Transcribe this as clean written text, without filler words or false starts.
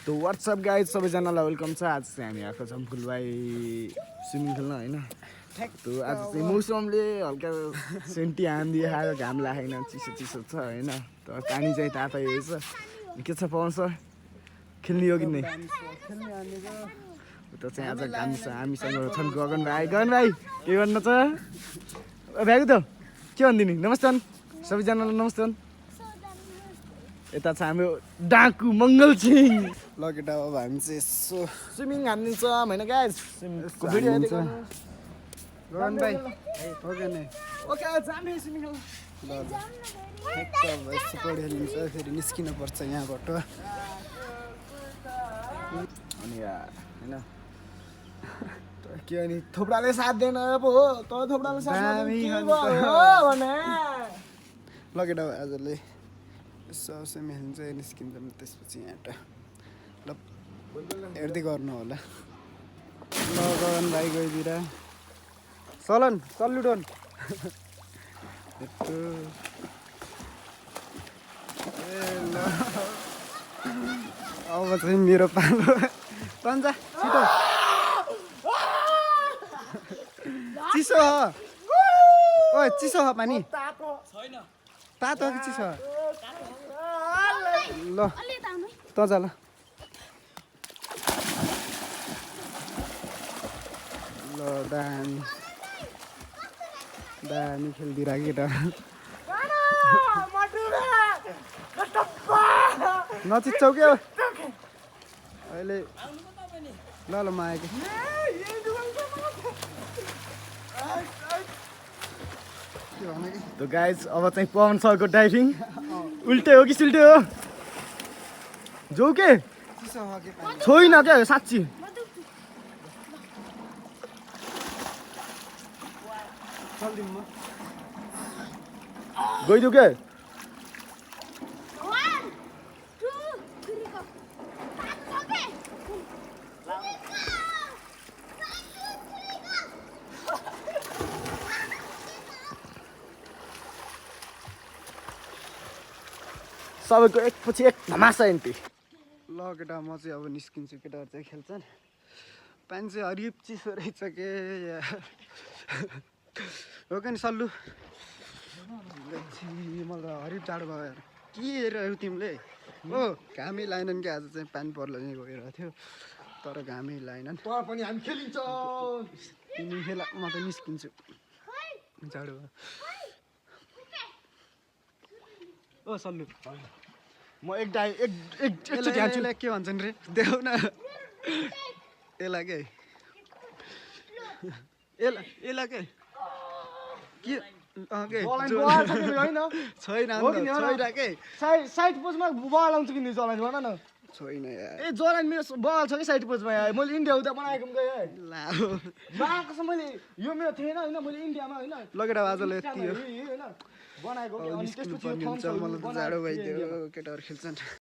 तो what's up guys सबैजनालाई welcome छ। आज चाहिँ हामी आएको छौँ फुलबाई स्विमिङ खेल्न होइन। तो आज चाहिँ मौसमले हल्का सेन्टी हानिदियो खायो, घाम लागेन, चिसो चिसो छ होइन। तर पानी चाहिँ तातै रहेछ। के छ पवन सर, खेल्ने हो कि नै? उता चाहिँ आज घाम छ। हामीसँग छन् गगन भाइ। गगन भाइ के गर्नु छ भ्यागु त के भनिदिने? नमस्ते सबैजनालाई नमस्ते। यता छ हाम्रो डाकु मङ्गल सिंह। ल केटा अब हामी चाहिँ यसो स्विमिङ हानिदिन्छ होइन गाइज। भिडियो हेर्दै गर्नु। गगन भाइ ओके नै ओके जाने स्विमिङ खेल्न। ल ठिक छ अब यसो पढी हालिन्छ फेरि निस्किन पर्छ यहाँबाट। अनि यार होइन के अनि थोप्राले साथ दिएन पो हो। तर थोप्राले साथ दिएन भने ल केटा आजले यसो स्विमिङ खेल्छ निस्किन्छौँ त्यसपछि यहाँबाट। ल हेर्दै गर्नु होला। ल गगन भाइ गइदिएर चलन सल्युडन यत्रो ए ल अब चाहिँ मेरो पालो पन्जा छिटो चिसो हो ओ चिसो हो पानी तातो कि चिसो ल त जा ल ल दामी दामी खेलिदिरहेको केटा नचिच्छौ क्या अहिले ल ल म आएको तो गाइज अब चाहिँ पवन सरको डाइभिङ उल्टे हो कि सुल्टे हो जो के चिसो हो कि पानी छोइन क्या साँच्ची चल्दिउँ म गइदिउ के सबैको एकपछि एक धमासा एन्टी। ल केटा म चाहिँ अब निस्किन्छु, केटाहरू चाहिँ खेल्छन्। पानी चाहिँ हरिप चिसो रहेछ के हो कि नि सल्लु मलाई हरिप जाडो भयो के हेरेर तिमीले हो। घामै लाएनन् कि आज चाहिँ पानी पर्ला चाहिँ गइरहेको थियो तर घामै लाएनन्। तर पनि हामी खेलिन्छौँ। तिमी खेला म त निस्किन्छु जाडो भयो। ओ सल्लु म एकचोटि हान्छु। यसलाई के भन्छन् रे देऊ न यसलाई के यसलाई के के छैन के साइड पोजमा बल आउँछ कि जलाइन भन न। छैन यार ए जलाइन मेरो बल छ कि साइड पोजमा यार। मैले इन्डिया हुँदा बनाएको ला बनाएको छ मैले। यो मेरो थिएन होइन, मैले इन्डियामा होइन लगेर आजले यति हो होइन बनाएको। निस्किनु पर्ने हुन्छ। मलाई त जाडो भइदियो केटाहरू खेल्छन्।